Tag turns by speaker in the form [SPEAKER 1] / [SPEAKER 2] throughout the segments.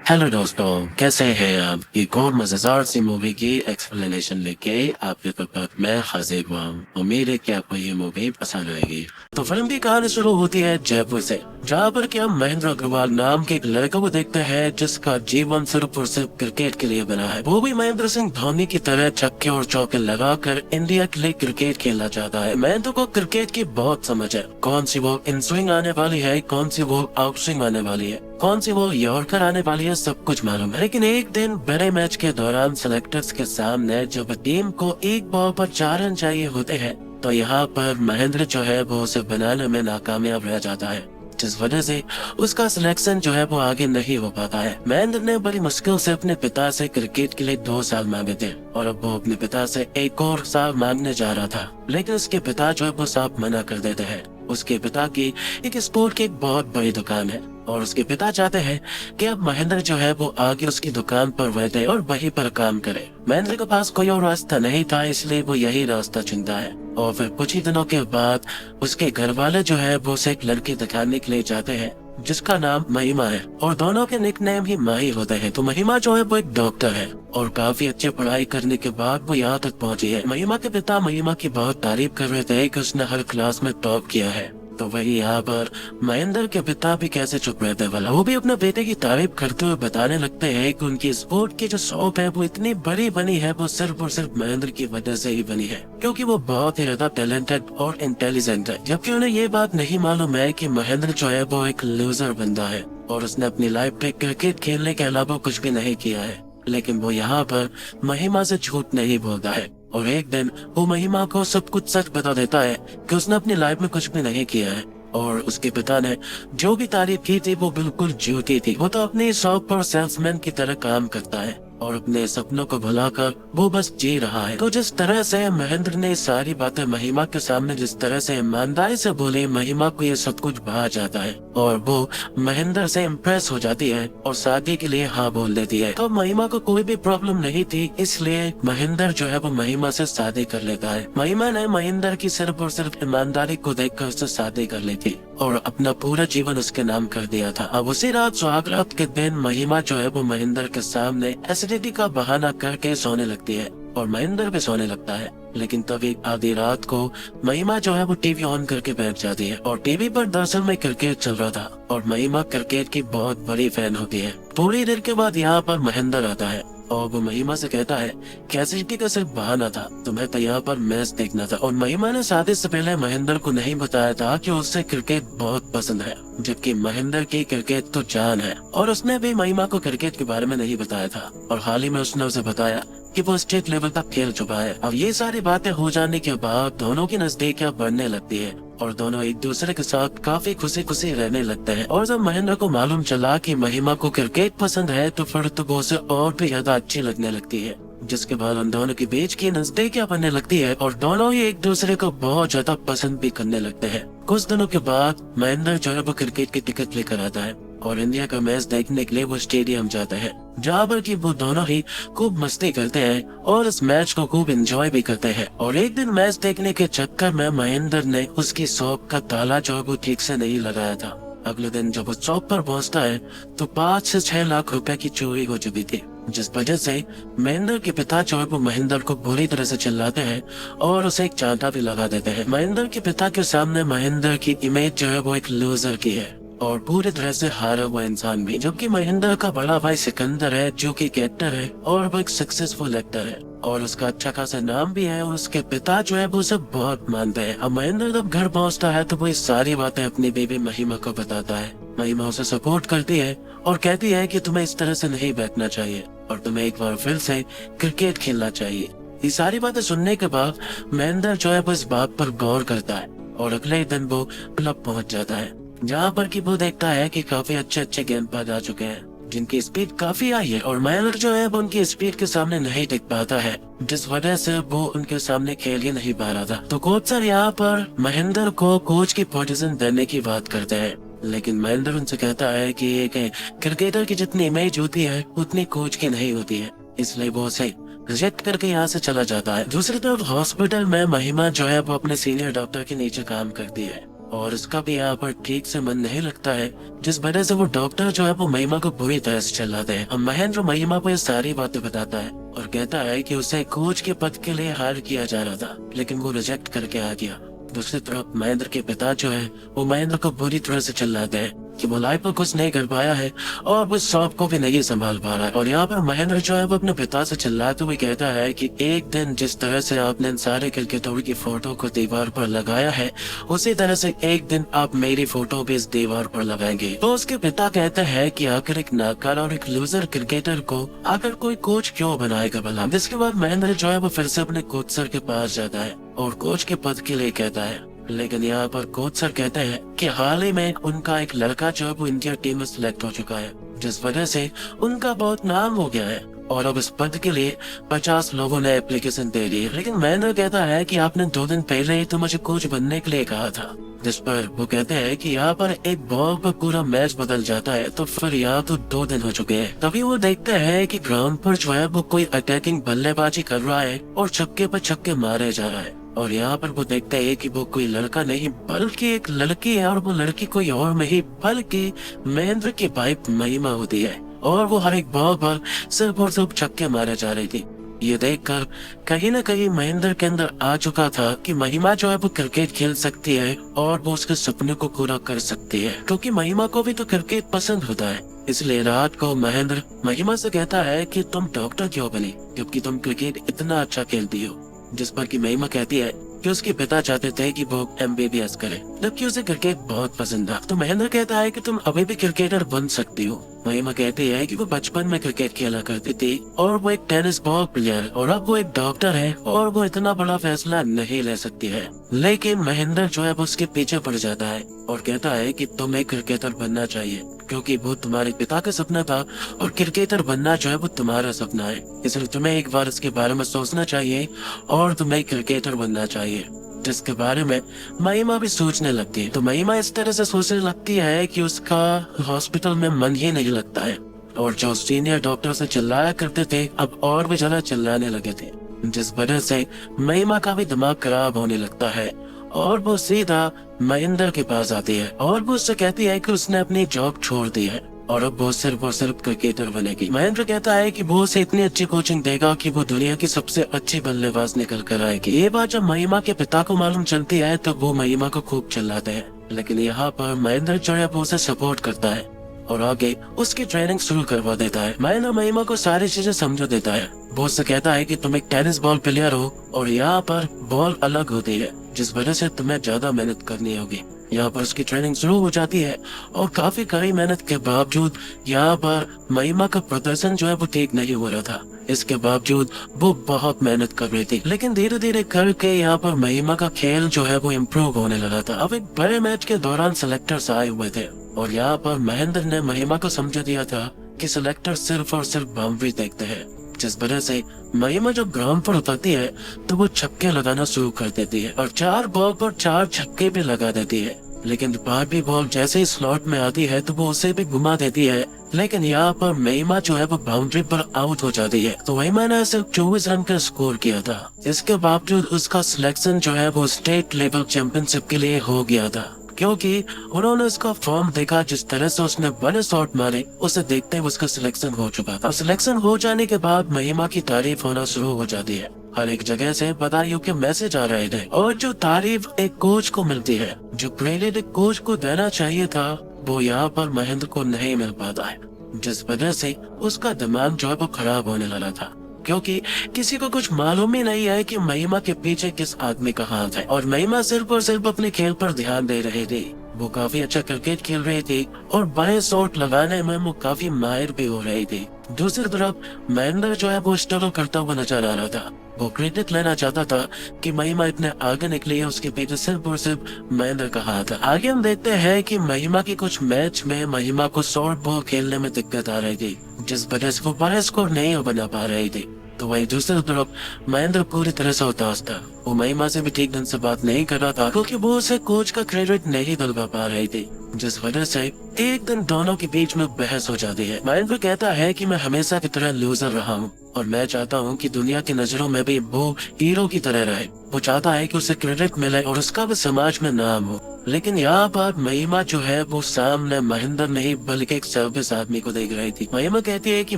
[SPEAKER 1] Hello दोस्तों, कैसे हैं आप? एक और मजेदार सी मूवी की एक्सप्लेनेशन लेके आपके खिदमत में हाजिर हुआ हूँ। उम्मीद है कि आपको ये मूवी पसंद आएगी। तो फिल्म की कहानी शुरू होती है जयपुर से, जहाँ पर कि हम महेंद्र अग्रवाल नाम के एक लड़के को देखते हैं जिसका जीवन सिर्फ और सिर्फ क्रिकेट के लिए बना है। वो भी महेंद्र सिंह धोनी की तरह छक्के और चौके लगाकर इंडिया के लिए क्रिकेट खेलना चाहता है। महेंद्र को क्रिकेट की बहुत समझ है, कौन सी बॉल इन स्विंग आने वाली है, कौन सी बॉल आउट स्विंग आने वाली है, कौन सी बॉल यॉर्कर आने वाली है, सब कुछ मालूम है। लेकिन एक दिन बड़े मैच के दौरान सेलेक्टर्स के सामने जब टीम को एक बॉल पर 4 रन चाहिए होते हैं, तो यहाँ पर महेंद्र जो है वो उसे बनाने में नाकामयाब रह जाता है, जिस वजह से उसका सिलेक्शन जो है वो आगे नहीं हो पाता है। महेंद्र ने बड़ी मुश्किल से अपने पिता से क्रिकेट के लिए 2 साल मांगे थे और अब वो अपने पिता से एक और साल मांगने जा रहा था, लेकिन उसके पिता जो है वो साफ मना कर देते हैं। उसके पिता की एक स्पोर्ट की एक बहुत बड़ी दुकान है और उसके पिता चाहते हैं कि अब महेंद्र जो है वो आगे उसकी दुकान पर बैठे और वहीं पर काम करे। महेंद्र के पास कोई और रास्ता नहीं था, इसलिए वो यही रास्ता चुनता है। और फिर कुछ ही दिनों के बाद उसके घर वाले जो है वो उसे एक लड़की दिखाने के लिए जाते हैं जिसका नाम महिमा है और दोनों के निकनेम ही माही होते हैं। तो महिमा जो है वो एक डॉक्टर है और काफी अच्छी पढ़ाई करने के बाद वो यहाँ तक पहुँची है। महिमा के पिता महिमा की बहुत तारीफ कर रहे थे कि उसने हर क्लास में टॉप किया है। तो वही यहाँ पर महेंद्र के पिता भी कैसे चुप रहते वाला, वो भी अपने बेटे की तारीफ करते हुए बताने लगते हैं कि उनकी स्पोर्ट की जो शॉप है वो इतनी बड़ी बनी है, वो सिर्फ और सिर्फ महेंद्र की वजह से ही बनी है, क्योंकि वो बहुत ही ज्यादा टैलेंटेड और इंटेलिजेंट है। जबकि उन्हें ये बात नहीं मालूम है कि महेंद्र जो है वो एक लूजर बंदा है और उसने अपनी लाइफ पे क्रिकेट खेलने के अलावा कुछ भी नहीं किया है। लेकिन वो यहाँ पर महिमा से झूठ नहीं बोलता है और एक दिन वो महिमा को सब कुछ सच बता देता है कि उसने अपनी लाइफ में कुछ भी नहीं किया है और उसके पिता ने जो भी तारीफ की थी वो बिल्कुल झूठी थी। वो तो अपनी शॉप पर सेल्समैन की तरह काम करता है और अपने सपनों को भुलाकर वो बस जी रहा है। तो जिस तरह से महेंद्र ने सारी बातें महिमा के सामने जिस तरह से ईमानदारी से बोली, महिमा को ये सब कुछ भा जाता है और वो महेंद्र से इम्प्रेस हो जाती है और शादी के लिए हाँ बोल देती है। तो महिमा को कोई भी प्रॉब्लम नहीं थी, इसलिए महेंद्र जो है वो महिमा से शादी कर लेता है। महिमा ने महेंद्र की सिर्फ और सिर्फ ईमानदारी को देखकर उससे शादी कर ली थी और अपना पूरा जीवन उसके नाम कर दिया था। अब उसी रात सुहागरात के दिन महिमा जो है वो महेंद्र के सामने एसिडिटी का बहाना करके सोने लगती है और महेंद्र भी सोने लगता है। लेकिन तभी आधी रात को महिमा जो है वो टीवी ऑन करके बैठ जाती है और टीवी पर दरअसल में क्रिकेट चल रहा था और महिमा क्रिकेट की बहुत बड़ी फैन होती है। थोड़ी देर के बाद यहाँ पर महेंद्र आता है और वो महिमा से कहता है कि एसिडिटी का सिर्फ बहाना था, तुम्हें तो यहाँ पर मैच देखना था। और महिमा ने शादी से पहले महेंद्र को नहीं बताया था कि उसे क्रिकेट बहुत पसंद है, जबकि महेंद्र की क्रिकेट तो जान है और उसने भी महिमा को क्रिकेट के बारे में नहीं बताया था और हाल ही में उसने उसे बताया कि वो स्टेट लेवल तक खेल चुका है। अब ये सारी बातें हो जाने के बाद दोनों की नजदीकियां बढ़ने लगती है और दोनों एक दूसरे के साथ काफी खुशी खुशी रहने लगते हैं। और जब महेंद्र को मालूम चला कि महिमा को क्रिकेट पसंद है तो फिर तो वो उसे और भी ज्यादा अच्छी लगने लगती है, जिसके बाद उन दोनों के बीच की नजदीकियां बनने लगती है और दोनों ही एक दूसरे को बहुत ज्यादा पसंद भी करने लगते हैं। कुछ दिनों के बाद महेंद्र जो है वो क्रिकेट की टिकट लेकर आता है और इंडिया का मैच देखने के लिए वो स्टेडियम जाता है, जहाँ पर कि वो दोनों ही खूब मस्ती करते हैं और इस मैच को खूब एंजॉय भी करते हैं। और एक दिन मैच देखने के चक्कर में महेंद्र ने उसकी शॉप का ताला जो है वो ठीक से नहीं लगाया था। अगले दिन जब वो शॉप पर पहुंचता है तो 5 से 6 लाख रुपए की चोरी हो चुकी थी, जिस वजह से महेंद्र के पिता जो है वो महेंद्र को बुरी तरह से चिल्लाते हैं और उसे एक चांटा भी लगा देते हैं। महेंद्र के पिता के सामने महेंद्र की इमेज जो है वो एक लूजर की है और पूरी तरह से हारा हुआ इंसान भी, जबकि महेंद्र का बड़ा भाई सिकंदर है जो कि एक्टर है और वो एक सक्सेसफुल एक्टर है और उसका अच्छा खासा नाम भी है और उसके पिता जो है वो सब बहुत मानते हैं। अब महेंद्र जब घर पहुंचता है तो वो ये सारी बातें अपनी बेबी महिमा को बताता है। महिमा उसे सपोर्ट करती है और कहती है कि तुम्हें इस तरह से नहीं बैठना चाहिए और तुम्हें एक बार फिर से क्रिकेट खेलना चाहिए। ये सारी बातें सुनने के बाद महेंद्र जो है वो इस बात पर गौर करता है और अगले दिन वो क्लब पहुंच जाता है, जहाँ पर कि वो देखता है कि काफी अच्छे अच्छे गेंदबाज आ चुके हैं जिनकी स्पीड काफी आई है और महेंद्र जो है वो उनकी स्पीड के सामने नहीं टिक पाता है, जिस वजह से वो उनके सामने खेल ही नहीं पा रहा था। तो कोच सर यहाँ पर महेंद्र को कोच की पोजीशन देने की बात करते हैं, लेकिन महेंद्र उनसे कहता है कि एक क्रिकेटर की जितनी इमेज होती है उतनी कोच की नहीं होती है, इसलिए वो उसे रिजेक्ट करके यहाँ से चला जाता है। दूसरी तरफ हॉस्पिटल में महिमा जो है वो अपने सीनियर डॉक्टर के नीचे काम करती है और उसका भी यहाँ पर ठीक से मन नहीं लगता है, जिस वजह से वो डॉक्टर जो है वो महिमा को बुरी तरह से चिल्लाते हैं। अब महेंद्र महिमा को ये सारी बातें बताता है और कहता है कि उसे कोच के पद के लिए हायर किया जा रहा था, लेकिन वो रिजेक्ट करके आ गया। दूसरी तरफ महेंद्र के पिता जो है वो महेंद्र को बुरी तरह से चिल्लाते हैं कि वो लाइफ में कुछ नहीं कर पाया है और वो शॉप को भी नहीं संभाल पा रहा है। और यहाँ पर महेंद्र जो है वो अपने पिता से चिल्लाते हुए कहता है कि एक दिन जिस तरह से आपने इन सारे क्रिकेटरों की फोटो को दीवार पर लगाया है, उसी तरह से एक दिन आप मेरी फोटो भी इस दीवार पर लगाएंगे। तो उसके पिता कहते हैं कि आखिर एक नाकाम और एक लूजर क्रिकेटर को आखिर कोई कोच क्यों बनाएगा भला। जिसके बाद महेंद्र जो है वो फिर से अपने कोच सर के पास जाता है और कोच के पद के लिए कहता है, लेकिन यहाँ पर कोच सर कहते हैं कि हाल ही में उनका एक लड़का जो है वो इंडिया टीम में सिलेक्ट हो चुका है, जिस वजह से उनका बहुत नाम हो गया है और अब इस पद के लिए 50 लोगों ने एप्लीकेशन दे दी है। लेकिन महेंद्र कहता है कि आपने 2 दिन पहले ही तो मुझे कोच बनने के लिए कहा था। जिस पर वो कहते हैं कि यहाँ पर एक बॉल पर पूरा मैच बदल जाता है, तो फिर यहाँ तो 2 दिन हो चुके हैं। तभी वो देखते हैं कि ग्राउंड पर जो है वो कोई अटैकिंग बल्लेबाजी कर रहा है और छक्के पर छक्के मारे जा रहा है। और यहाँ पर वो देखते हैं कि वो कोई लड़का नहीं बल्कि एक लड़की है और वो लड़की कोई और नहीं बल्कि महेंद्र की वाइफ महिमा होती है और वो हर एक बॉल पर सिर्फ और सिर्फ छक्के मारे जा रही थी। ये देखकर कहीं न कहीं महेंद्र के अंदर आ चुका था कि महिमा जो है वो क्रिकेट खेल सकती है और वो उसके सपने को पूरा कर सकती है, क्योंकि महिमा को भी तो क्रिकेट पसंद होता है। इसलिए रात को महेंद्र महिमा से कहता है कि तुम डॉक्टर क्यों बनी जबकि तुम क्रिकेट इतना अच्छा खेलती हो। जिस पर की महिमा कहती है कि उसके पिता चाहते थे कि वो MBBS करे, जबकि उसे क्रिकेट बहुत पसंद था। तो महेंद्र कहता है कि तुम अभी भी क्रिकेटर बन सकती हो। महिमा कहती है कि वो बचपन में क्रिकेट खेला करती थी और वो एक टेनिस बॉल प्लेयर और अब वो एक डॉक्टर है और वो इतना बड़ा फैसला नहीं ले सकती है। लेकिन महेंद्र जो है वो उसके पीछे पड़ जाता है और कहता है कि तुम्हें क्रिकेटर बनना चाहिए, क्योंकि वो तुम्हारे पिता का सपना था और क्रिकेटर बनना जो है वो तुम्हारा सपना है। इसलिए तुम्हें एक बार इसके बारे में सोचना चाहिए और तुम्हें क्रिकेटर बनना चाहिए। जिसके बारे में महिमा भी सोचने लगती है। तो महिमा इस तरह से सोचने लगती है कि उसका हॉस्पिटल में मन ही नहीं लगता है और जो सीनियर डॉक्टर से चिल्लाया करते थे अब और भी ज्यादा चिल्लाने लगे थे, जिस वजह से महिमा का भी दिमाग खराब होने लगता है और वो सीधा महेंद्र के पास आती है और वो उससे कहती है कि उसने अपनी जॉब छोड़ दी है और अब वो सिर्फ क्रिकेटर बनेगी। महेंद्र कहता है कि वो उसे इतनी अच्छी कोचिंग देगा कि वो दुनिया की सबसे अच्छी बल्लेबाज निकल कर आएगी। ये बात जब महिमा के पिता को मालूम चलती है तो वो महिमा को खूब चिल्लाते हैं, लेकिन यहाँ पर महेंद्र जो है वो उसे सपोर्ट करता है और आगे उसकी ट्रेनिंग शुरू करवा देता है। महेंद्र महिमा को सारी चीजें समझा देता है। वो उससे कहता है कि तुम एक टेनिस बॉल प्लेयर हो और यहाँ पर बॉल अलग होती है, जिस वजह से तुम्हें ज्यादा मेहनत करनी होगी। यहाँ पर उसकी ट्रेनिंग शुरू हो जाती है और काफी कड़ी मेहनत के बावजूद यहाँ पर महिमा का प्रदर्शन जो है वो ठीक नहीं हो रहा था। इसके बावजूद वो बहुत मेहनत कर रही थी, लेकिन धीरे धीरे करके यहाँ पर महिमा का खेल जो है वो इम्प्रूव होने लगा था। अब एक बड़े मैच के दौरान सिलेक्टर्स आए हुए थे और यहाँ पर महेंद्र ने महिमा को समझा दिया था कि सिलेक्टर सिर्फ और सिर्फ बाउंड्री देखते हैं, जिस वजह से महिमा जब ग्राउंड पर उतरती है तो वो छक्के लगाना शुरू कर देती है और 4 बॉल पर 4 छक्के भी लगा देती है। लेकिन बारहवीं बॉल जैसे ही स्लॉट में आती है तो वो उसे भी घुमा देती है, लेकिन यहाँ पर महिमा जो है वो बाउंड्री पर आउट हो जाती है। तो महिमा ने सिर्फ 24 रन का स्कोर किया था। इसके बावजूद उसका सिलेक्शन जो है वो स्टेट लेवल चैंपियनशिप के लिए हो गया था, क्योंकि उन्होंने उसका फॉर्म देखा। जिस तरह से उसने बड़े शॉट मारे उसे देखते ही उसका सिलेक्शन हो चुका था। सिलेक्शन हो जाने के बाद महिमा की तारीफ होना शुरू हो जाती है। हर एक जगह से बधाइयों के मैसेज आ रहे थे और जो तारीफ एक कोच को मिलती है, जो क्रेडिट एक कोच को देना चाहिए था, वो यहाँ पर महेंद्र को नहीं मिल पाता है, जिस वजह से उसका दिमाग जो है वो खराब होने लगा था, क्योंकि किसी को कुछ मालूम ही नहीं है कि महिमा के पीछे किस आदमी का हाथ है। और महिमा सिर्फ और सिर्फ अपने खेल पर ध्यान दे रही थी। वो काफी अच्छा क्रिकेट खेल रही थी और बड़े शॉट लगाने में वो काफी माहिर भी हो रही थी। दूसरी तरफ महेंद्र जो है वो स्ट्रगल करता हुआ नजर आ रहा था। वो क्रेडिट लेना चाहता था कि महिमा इतने आगे निकली है, उसके पीछे सिर्फ और सिर्फ महेंद्र का हाथ है। आगे हम देखते हैं कि महिमा की कुछ मैच में महिमा को शॉर्ट बॉल खेलने में दिक्कत आ रही थी, जिस वजह से वो बड़े स्कोर नहीं बना पा रही थी। तो वही दूसरी तरफ महेंद्र पूरी तरह से उदास था। वो महिमा से भी ठीक ढंग से बात नहीं कर रहा था, क्योंकि वो उसे कोच का क्रेडिट नहीं दिलवा पा रही थी। जिस वजह से एक दिन दोनों के बीच में बहस हो जाती है। महेंद्र कहता है कि मैं हमेशा की तरह लूजर रहा हूँ और मैं चाहता हूँ कि दुनिया की नजरों में भी वो हीरो की तरह रहे। वो चाहता है कि उसे क्रेडिट मिले और उसका भी समाज में नाम हो। लेकिन यहाँ पर महिमा जो है वो सामने महेंद्र नहीं बल्कि एक सर्विस आदमी को देख रही थी। महिमा कहती है कि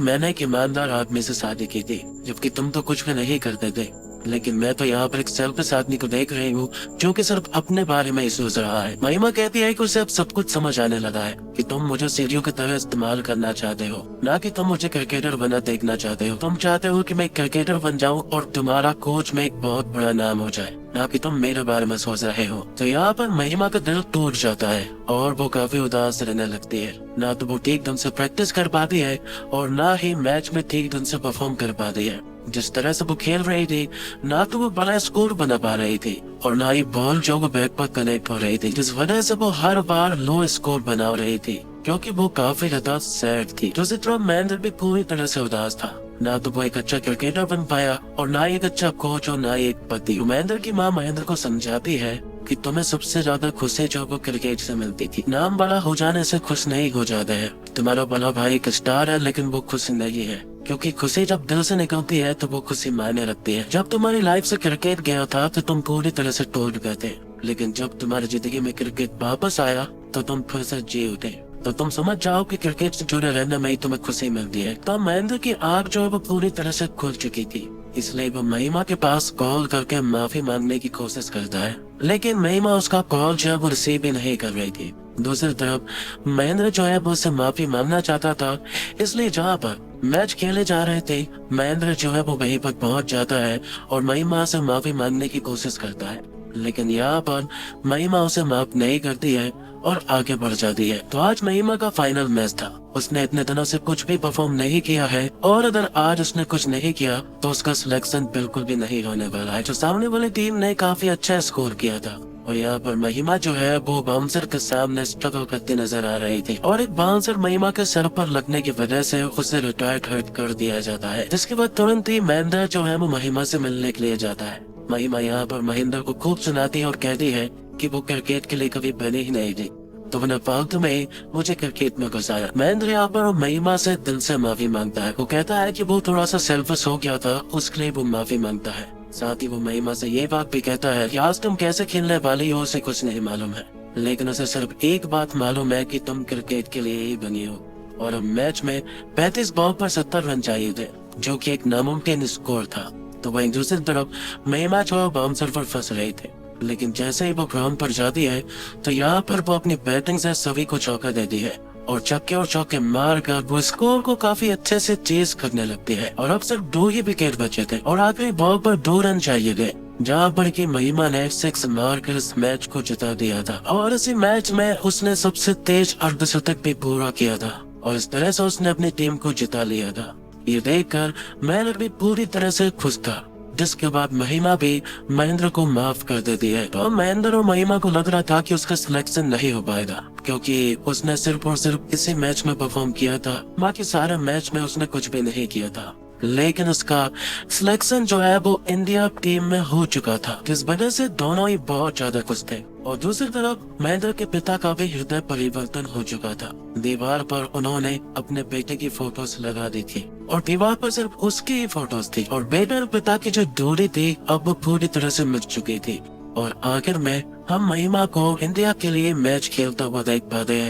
[SPEAKER 1] मैंने एक ईमानदार आदमी से शादी की थी, जबकि तुम तो कुछ भी नहीं करते थे। लेकिन मैं तो यहाँ पर एक सेल्फिश आदमी को देख रही हूँ जो कि सिर्फ अपने बारे में ही सोच रहा है। महिमा कहती है कि उसे अब सब कुछ समझ आने लगा है कि तुम मुझे सीढ़ियों की तरह इस्तेमाल करना चाहते हो, ना कि तुम मुझे क्रिकेटर बना देखना चाहते हो। तुम चाहते हो कि मैं क्रिकेटर बन जाऊं और तुम्हारा कोच में एक बहुत बड़ा नाम हो जाए, ना कि तुम मेरे बारे में सोच रहे हो। तो यहाँ पर महिमा का दिल टूट जाता है और वो काफी उदास रहने लगती है। ना तो वो ठीक ढंग से प्रैक्टिस कर पाती है और ना ही मैच में ठीक ढंग से परफॉर्म कर पाती है। जिस तरह से वो खेल रही थी, ना तो वो बड़ा स्कोर बना पा रही थी और ना ही बॉल जो वो बैट पर कनेक्ट हो रही थी, जिस वजह से वो हर बार लो स्कोर बना रही थी, क्योंकि वो काफी ज्यादा सैड थी। दूसरी तरफ महेंद्र भी पूरी तरह से उदास था। ना तो वो एक अच्छा क्रिकेटर बन पाया और ना ही एक अच्छा कोच और ना ही एक पति। महेंद्र की माँ महेंद्र को समझाती है कि तुम्हें सबसे ज्यादा खुशी जो वो क्रिकेट से मिलती थी। नाम बड़ा हो जाने से खुश नहीं हो जाते हैं। तुम्हारा बड़ा भाई एक स्टार है, लेकिन वो खुश नहीं है, क्योंकि खुशी जब दिल से निकलती है तो वो खुशी मायने रखती है। जब तुम्हारी लाइफ से क्रिकेट गया था तो तुम पूरी तरह से टूट गए थे, लेकिन जब तुम्हारी जिंदगी में क्रिकेट वापस आया तो तुम फिर से जी उठे। तो तुम समझ जाओ कि क्रिकेट से जुड़े रहने में ही तुम्हें खुशी मिलती है। तो महेंद्र की आग जो है वो पूरी तरह से खुल चुकी थी, इसलिए वो महिमा के पास कॉल करके माफी मांगने की कोशिश करता है, लेकिन महिमा उसका कॉल जो है वो रिसीव ही नहीं कर रही थी। दूसरी तरफ महेंद्र जो है वो उससे माफी मांगना चाहता था, इसलिए जहाँ पर मैच खेले जा रहे थे महेंद्र जो है वो वहीं पर पहुंच जाता है और महिमा से माफी मांगने की कोशिश करता है, लेकिन यहाँ पर महिमा उसे माफ नहीं करती है और आगे बढ़ जाती है। तो आज महिमा का फाइनल मैच था। उसने इतने दिनों से कुछ भी परफॉर्म नहीं किया है और अगर आज उसने कुछ नहीं किया तो उसका सिलेक्शन बिल्कुल भी नहीं होने वाला है। जो सामने वाली टीम ने काफी अच्छा स्कोर किया था और यहाँ पर महिमा जो है वो बाउंसर के सामने स्ट्रगल करती नजर आ रही थी और एक बाउंसर महिमा के सर पर लगने की वजह से उसे रिटायर्ड कर दिया जाता है, जिसके बाद तुरंत ही महेंद्र जो है वो महिमा से मिलने के लिए जाता है। महिमा यहाँ पर महेंद्र को खूब सुनाती है और कहती है कि वो क्रिकेट के लिए कभी बने ही नहीं थी, तो मैंने फालतू में मुझे क्रिकेट में घुसाया। महेंद्र यहाँ पर महिमा से दिल से माफी मांगता है। वो कहता है कि वो थोड़ा सा सेल्फिश हो गया था, उसके लिए वो माफी मांगता है। साथ ही वो महिमा से ये बात भी कहता है कि आज तुम कैसे खेलने वाली हो उसे कुछ नहीं मालूम है, लेकिन उसे सिर्फ एक बात मालूम है कि तुम क्रिकेट के लिए ही बनी हो। और अब मैच में 35 बॉल पर 70 रन चाहिए थे, जो कि एक नामुमकिन स्कोर था। तो वहीं दूसरी तरफ महिमा जो बाउंसर पर फंस रहे थे, लेकिन जैसे ही वो ग्राउंड पर जाती है तो यहाँ पर वो अपनी बैटिंग से सभी को चौका देती है और छक्के और चौके मार कर वो स्कोर को काफी अच्छे से चेज करने लगती है। और अब सिर्फ 2 ही विकेट बचे थे और आखिरी बॉल पर 2 रन चाहिए थे, जहाँ पर की महिमा ने 6 मारकर इस मैच को जिता दिया था। और इसी मैच में उसने सबसे तेज अर्धशतक भी पूरा किया था और इस तरह से उसने अपनी टीम को जिता लिया था। ये देखकर महेंद्र भी पूरी तरह से खुश था, जिसके बाद महिमा भी महेंद्र को माफ कर देती है। तो महेंद्र और महिमा को लग रहा था कि उसका सिलेक्शन नहीं हो पाएगा, क्योंकि उसने सिर्फ और सिर्फ इसी मैच में परफॉर्म किया था, बाकी सारे मैच में उसने कुछ भी नहीं किया था। लेकिन उसका सिलेक्शन जो है वो इंडिया टीम में हो चुका था, जिस वजह से दोनों ही बहुत ज्यादा खुश थे। और दूसरी तरफ महेंद्र के पिता का भी हृदय परिवर्तन हो चुका था। दीवार पर उन्होंने अपने बेटे की फोटोज लगा दी थी और दीवार पर सिर्फ उसकी ही फोटोज थी और बेटे और पिता की जो दूरी थी अब वो पूरी तरह से मिट चुकी थी। और आखिर में हम महिमा को इंडिया के लिए मैच खेलता हुआ देख पाते हैं।